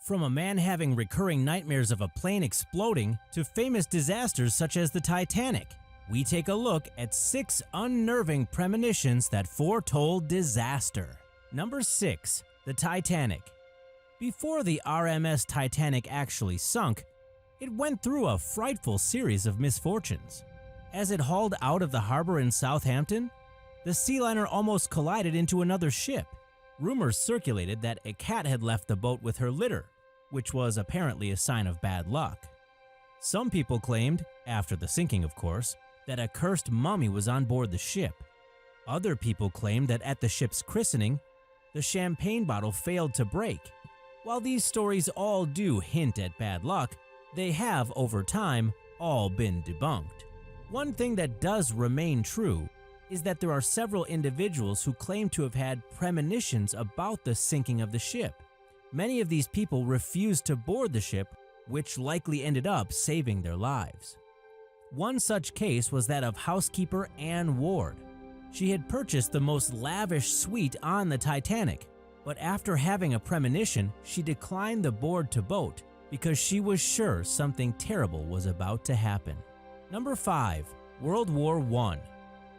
From a man having recurring nightmares of a plane exploding to famous disasters such as the Titanic, we take a look at 6 unnerving premonitions that foretold disaster. Number 6. The Titanic. Before the RMS Titanic actually sunk, it went through a frightful series of misfortunes. As it hauled out of the harbor in Southampton, the sea liner almost collided into another ship. Rumors circulated that a cat had left the boat with her litter, which was apparently a sign of bad luck. Some people claimed, after the sinking of course, that a cursed mummy was on board the ship. Other people claimed that at the ship's christening, the champagne bottle failed to break. While these stories all do hint at bad luck, they have, over time, all been debunked. One thing that does remain true is that there are several individuals who claim to have had premonitions about the sinking of the ship. Many of these people refused to board the ship, which likely ended up saving their lives. One such case was that of housekeeper Anne Ward. She had purchased the most lavish suite on the Titanic, but after having a premonition, she declined the board to boat because she was sure something terrible was about to happen. Number 5. World War I.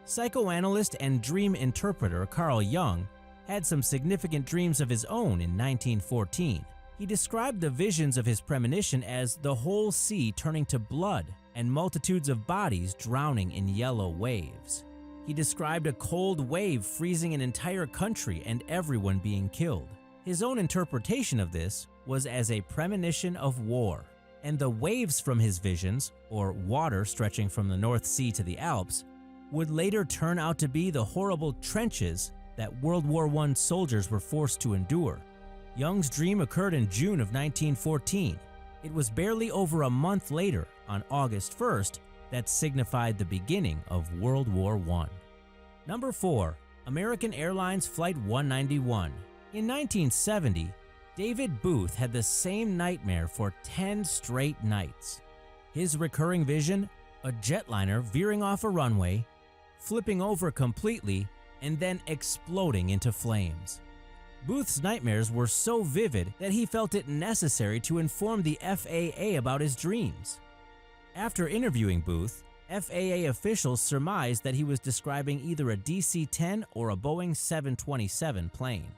Psychoanalyst and dream interpreter Carl Jung had some significant dreams of his own in 1914. He described the visions of his premonition as the whole sea turning to blood and multitudes of bodies drowning in yellow waves. He described a cold wave freezing an entire country and everyone being killed. His own interpretation of this was as a premonition of war, and the waves from his visions, or water stretching from the North Sea to the Alps, would later turn out to be the horrible trenches that World War I soldiers were forced to endure. Jung's dream occurred in June of 1914. It was barely over a month later, on August 1st, that signified the beginning of World War I. Number 4. American Airlines Flight 191. In 1970, David Booth had the same nightmare for 10 straight nights. His recurring vision? A jetliner veering off a runway, flipping over completely, and then exploding into flames. Booth's nightmares were so vivid that he felt it necessary to inform the FAA about his dreams. After interviewing Booth, FAA officials surmised that he was describing either a DC-10 or a Boeing 727 plane.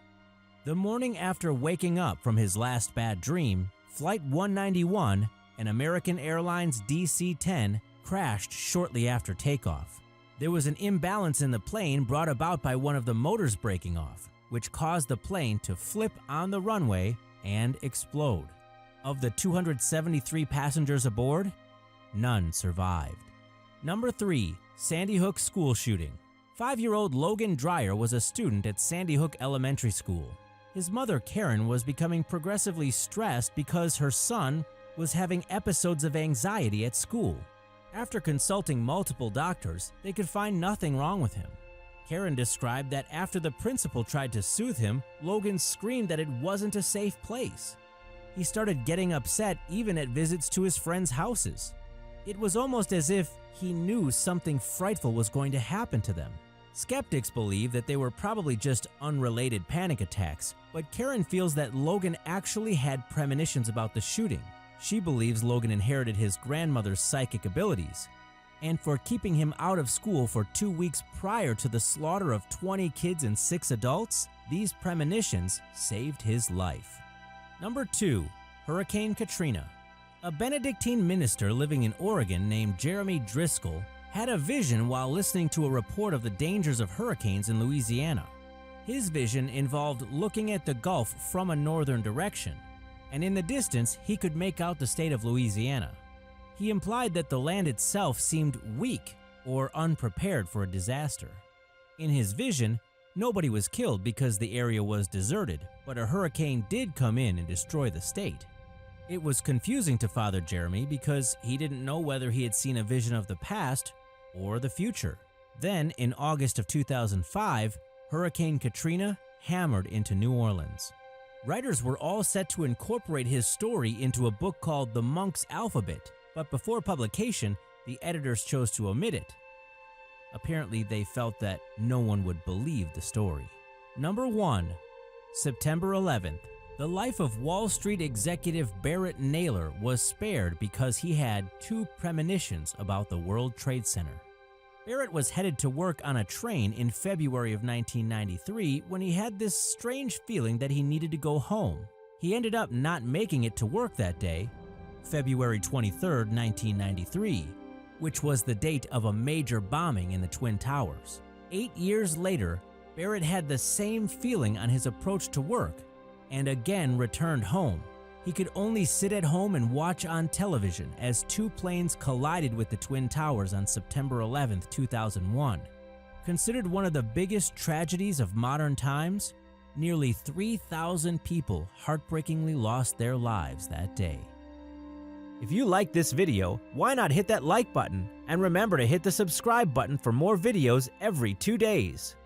The morning after waking up from his last bad dream, Flight 191, an American Airlines DC-10, crashed shortly after takeoff. There was an imbalance in the plane brought about by one of the motors breaking off, which caused the plane to flip on the runway and explode. Of the 273 passengers aboard, none survived. Number 3. Sandy Hook School Shooting. 5-year-old Logan Dreyer was a student at Sandy Hook Elementary School. His mother, Karen, was becoming progressively stressed because her son was having episodes of anxiety at school. After consulting multiple doctors, they could find nothing wrong with him. Karen described that after the principal tried to soothe him, Logan screamed that it wasn't a safe place. He started getting upset even at visits to his friends' houses. It was almost as if he knew something frightful was going to happen to them. Skeptics believe that they were probably just unrelated panic attacks, but Karen feels that Logan actually had premonitions about the shooting. She believes Logan inherited his grandmother's psychic abilities, and for keeping him out of school for 2 weeks prior to the slaughter of 20 kids and 6 adults, these premonitions saved his life. Number 2. Hurricane Katrina. A Benedictine minister living in Oregon named Jeremy Driscoll had a vision while listening to a report of the dangers of hurricanes in Louisiana. His vision involved looking at the Gulf from a northern direction, and in the distance he could make out the state of Louisiana. He implied that the land itself seemed weak or unprepared for a disaster. In his vision, nobody was killed because the area was deserted, but a hurricane did come in and destroy the state. It was confusing to Father Jeremy because he didn't know whether he had seen a vision of the past or the future. Then, in August of 2005, Hurricane Katrina hammered into New Orleans. Writers were all set to incorporate his story into a book called The Monk's Alphabet, but before publication, the editors chose to omit it. Apparently, they felt that no one would believe the story. Number 1. September 11th. The life of Wall Street executive Barrett Naylor was spared because he had two premonitions about the World Trade Center. Barrett was headed to work on a train in February of 1993 when he had this strange feeling that he needed to go home. He ended up not making it to work that day, February 23, 1993, which was the date of a major bombing in the Twin Towers. 8 years later, Barrett had the same feeling on his approach to work and again returned home. He could only sit at home and watch on television as two planes collided with the Twin Towers on September 11, 2001. Considered one of the biggest tragedies of modern times, nearly 3,000 people heartbreakingly lost their lives that day. If you like this video, why not hit that like button and remember to hit the subscribe button for more videos every 2 days.